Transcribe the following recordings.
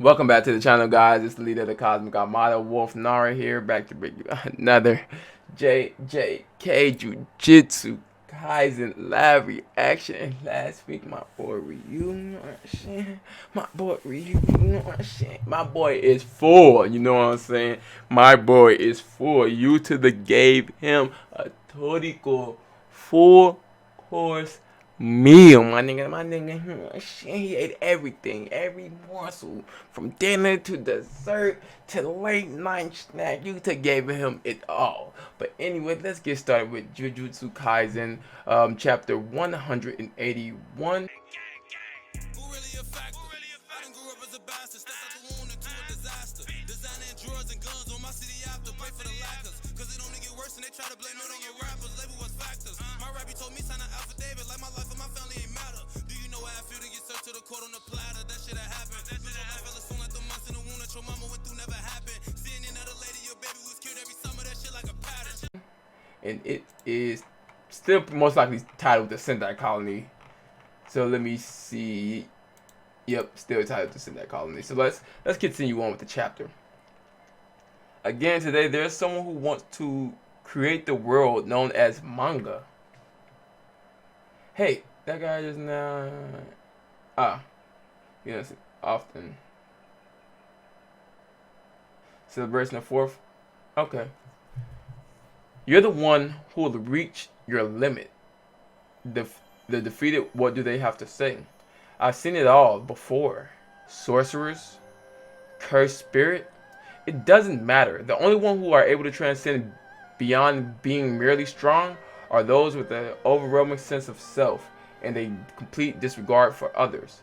Welcome back to the channel, guys. It's the leader of the Cosmic Armada, Wolf Nara here, back to bring you another JJK Jujutsu Kaisen live reaction. And last week, my boy Ryu, you know what I'm saying? My boy Ryu, you know what I'm saying? My boy is full, you know what I'm saying? My boy is full. Yuta gave him a Toriko full course meal, my nigga, he ate everything, every morsel, from dinner to dessert to late night snack. Yuta gave him it all. But anyway, let's get started with Jujutsu Kaisen, chapter 181. And it is still most likely titled the Sendai Colony. So let me see. Yep, still titled the Sendai Colony. So let's continue on with the chapter. Again, today there's someone who wants to create the world known as manga. Hey, that guy just now. Yes, often. Celebration of 4th. Okay. You're the one who will reach your limit. The defeated, what do they have to say? I've seen it all before. Sorcerers, cursed spirit. It doesn't matter. The only one who are able to transcend beyond being merely strong are those with an overwhelming sense of self and a complete disregard for others.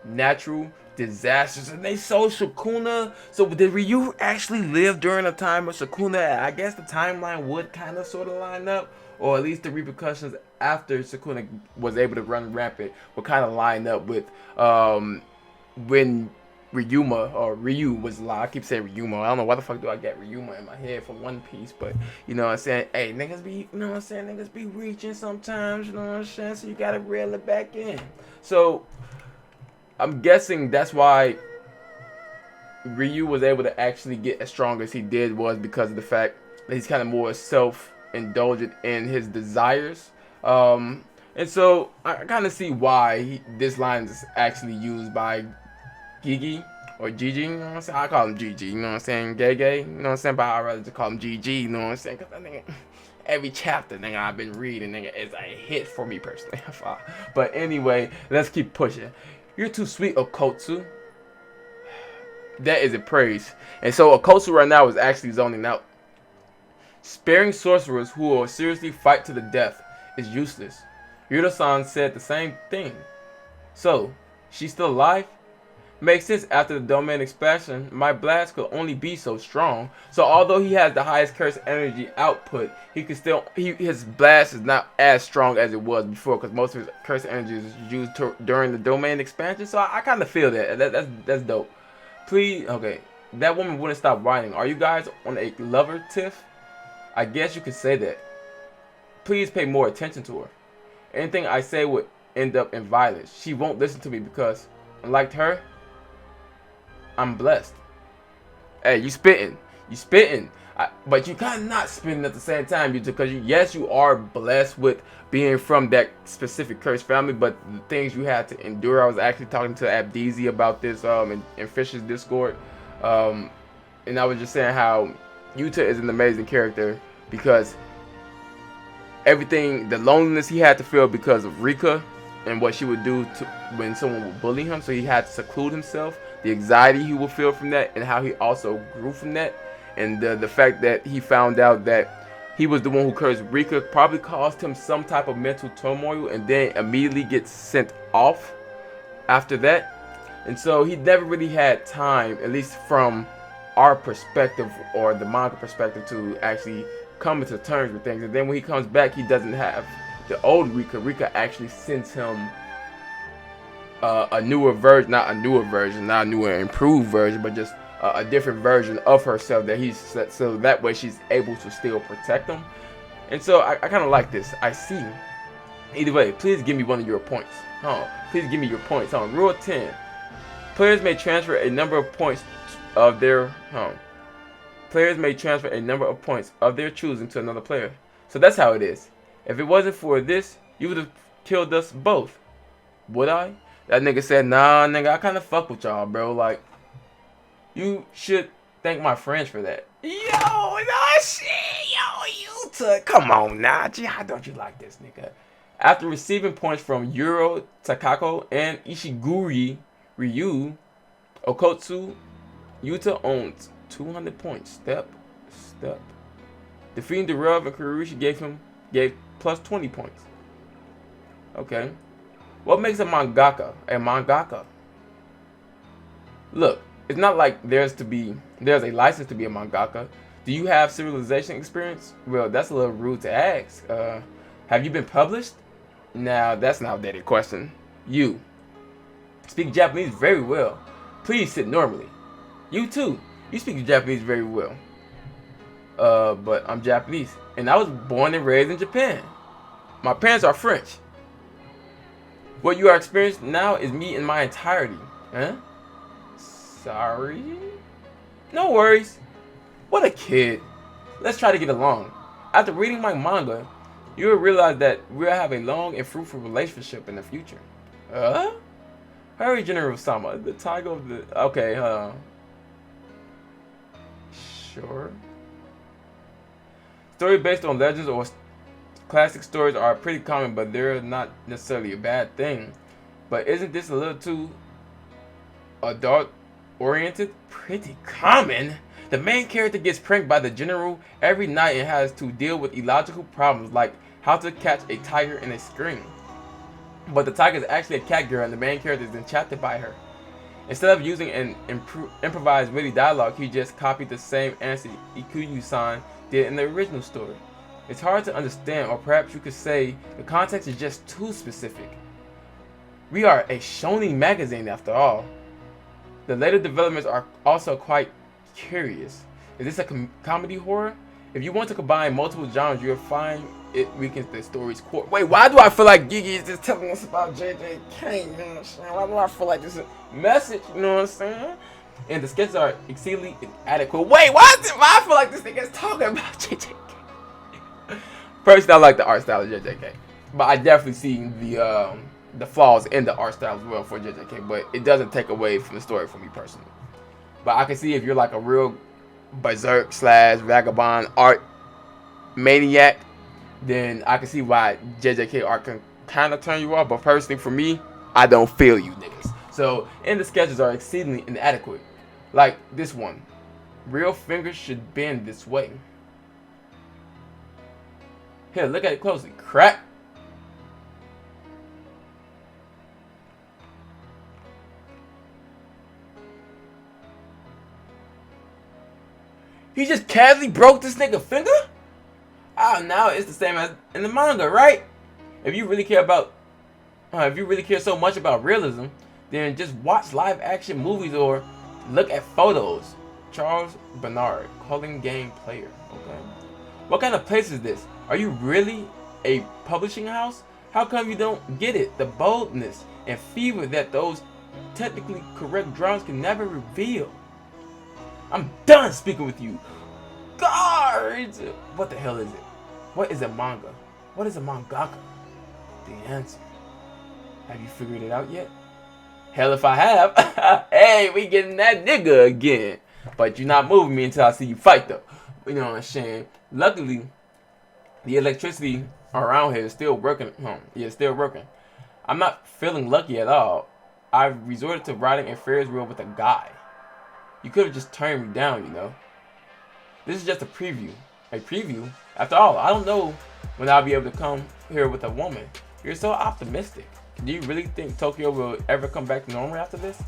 Natural disasters, and they sold Sukuna. So did Ryu actually live during a time of Sukuna? I guess the timeline would kind of sort of line up, or at least the repercussions after Sukuna was able to run rampant would kind of line up with when Ryu was alive. I keep saying Ryuma. I don't know why the fuck do I get Ryuma in my head for One Piece, but you know what I'm saying? Hey, niggas be, you know what I'm saying? Niggas be reaching sometimes, you know what I'm saying? So you gotta reel it back in. So I'm guessing that's why Ryu was able to actually get as strong as he did, was because of the fact that he's kind of more self-indulgent in his desires. And so I kind of see why this line is actually used by Gigi or Gigi, you know what I'm saying? I call him Gigi, you know what I'm saying? Gay, you know what I'm saying? But I'd rather just call him Gigi, you know what I'm saying? Because I think every chapter, nigga, I've been reading, nigga, is a hit for me personally. But anyway, let's keep pushing. You're too sweet, okkotsu. That is a praise. And so okkotsu right now is actually zoning out. Sparing sorcerers who will seriously fight to the death is useless. Yuta-san said the same thing. So, she's still alive? Makes sense. After the domain expansion, my blast could only be so strong. So although he has the highest curse energy output, he can still his blast is not as strong as it was before, because most of his curse energy is used during the domain expansion. So I kind of feel that's dope. Please, okay, that woman wouldn't stop whining. Are you guys on a lover tiff? I guess you could say that. Please pay more attention to her. Anything I say would end up in violence. She won't listen to me because, unlike her, I'm blessed. Hey, you spitting. But you kind of not spitting at the same time, because yes, you are blessed with being from that specific cursed family, but the things you had to endure. I was actually talking to Abdeezy about this in Fish's Discord. And I was just saying how Yuta is an amazing character, because everything, the loneliness he had to feel because of Rika and what she would do when someone would bully him, so he had to seclude himself. The anxiety he would feel from that, and how he also grew from that, and the fact that he found out that he was the one who cursed Rika probably caused him some type of mental turmoil, and then immediately gets sent off after that. And so he never really had time, at least from our perspective or the manga perspective, to actually come into terms with things. And then when he comes back, he doesn't have the old Rika. Rika actually sends him a newer version, not a newer improved version, but just a different version of herself that he's, so that way she's able to still protect him. And so I kind of like this. I see. Either way, please give me one of your points. Please give me your points. Rule 10. Players may transfer a number of points of their Players may transfer a number of points of their choosing to another player. So that's how it is. If it wasn't for this, you would have killed us both. Would I? That nigga said, nah, nigga, I kind of fuck with y'all, bro. Like, you should thank my friends for that. Yo, no shit, yo, Yuta. Come on, now. Gee, how don't you like this, nigga? After receiving points from Yuro, Takako, and Ishiguro Ryu, okkotsu, Yuta owns 200 points. Step. Defeating the Rev and Kurushi gave plus 20 points. Okay. What makes a mangaka a mangaka? Look, it's not like there's a license to be a mangaka. Do you have civilization experience? Well, that's a little rude to ask. Have you been published? Now, that's an outdated question. You speak Japanese very well. Please sit normally. You too. You speak Japanese very well. But I'm Japanese, and I was born and raised in Japan. My parents are French. What you are experiencing now is me in my entirety. Huh? Sorry? No worries. What a kid. Let's try to get along. After reading my manga, you will realize that we'll have a long and fruitful relationship in the future. Hurry, General Sama. The tiger of the... Okay, Sure. Story based on legends or classic stories are pretty common, but they're not necessarily a bad thing. But isn't this a little too adult-oriented? Pretty common. The main character gets pranked by the general every night and has to deal with illogical problems like how to catch a tiger in a screen. But the tiger is actually a cat girl and the main character is enchanted by her. Instead of using an improvised witty dialogue, he just copied the same answer Ikuyu-san did in the original story. It's hard to understand, or perhaps you could say the context is just too specific. We are a shonen magazine after all. The later developments are also quite curious. Is this a comedy horror? If you want to combine multiple genres, you'll find it weakens the story's core. Wait, why do I feel like Gigi is just telling us about JJK? You know what I'm saying? Why do I feel like this is a message? You know what I'm saying? And the sketches are exceedingly inadequate. Wait, why I feel like this nigga is talking about JJK? Personally, I like the art style of JJK, but I definitely see the flaws in the art style as well for JJK. But it doesn't take away from the story for me personally. But I can see if you're like a real berserk / vagabond art maniac, then I can see why JJK art can kind of turn you off. But personally, for me, I don't feel you niggas. So, and the sketches are exceedingly inadequate. Like this one, real fingers should bend this way. Here, look at it closely. Crack. He just casually broke this nigga finger? Ah, now it's the same as in the manga, right? If you really care so much about realism, then just watch live action movies or look at photos. Charles Bernard, culling game player. Okay. What kind of place is this? Are you really a publishing house? How come you don't get it? The boldness and fever that those technically correct drawings can never reveal. I'm done speaking with you. Guards! What the hell is it? What is a manga? What is a mangaka? The answer. Have you figured it out yet? Hell if I have. Hey, we getting that nigga again. But you're not moving me until I see you fight though. You know what I'm saying? Luckily, the electricity around here is still working. Yeah, it's still working. I'm not feeling lucky at all. I've resorted to riding a Ferris wheel with a guy. You could have just turned me down, you know. This is just a preview. A preview? After all, I don't know when I'll be able to come here with a woman. You're so optimistic. Do you really think Tokyo will ever come back to normal after this?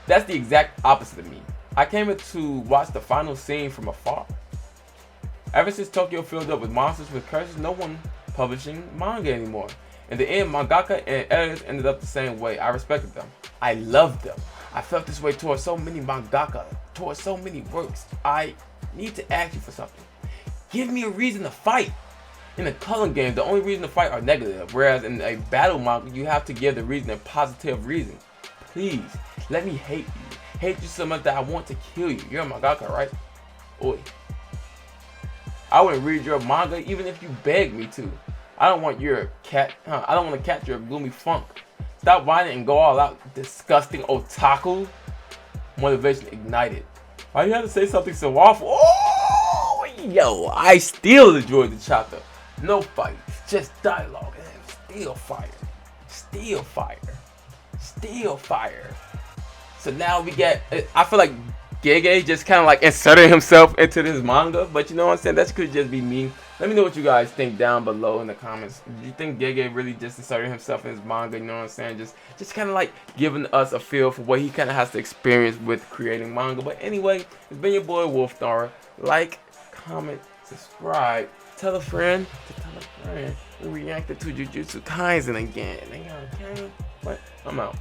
That's the exact opposite of me. I came here to watch the final scene from afar. Ever since Tokyo filled up with monsters with curses, no one publishing manga anymore. In the end, mangaka and editors ended up the same way. I respected them. I loved them. I felt this way towards so many mangaka, towards so many works. I need to ask you for something. Give me a reason to fight. In a culling game, the only reason to fight are negative, whereas in a battle manga, you have to give the reason a positive reason. Please, Let me hate you. Hate you so much that I want to kill you. You're a mangaka, right? Oi. I wouldn't read your manga even if you begged me to. I don't want your cat. I don't want to catch your gloomy funk. Stop whining and go all out, disgusting otaku. Motivation ignited. Why you have to say something so awful? Oh, yo, I still enjoyed the chapter. No fights, just dialogue and still fire. Still fire. Still fire. So now we get, I feel like Gege just kind of like inserted himself into this manga, but you know what I'm saying? That could just be me. Let me know what you guys think down below in the comments. Do you think Gege really just inserted himself in his manga? You know what I'm saying? Just kind of like giving us a feel for what he kind of has to experience with creating manga. But anyway, it's been your boy wolph Nara. Like, comment, subscribe, tell a friend to tell a friend. We reacted to Jujutsu Kaisen again. Okay? But I'm out.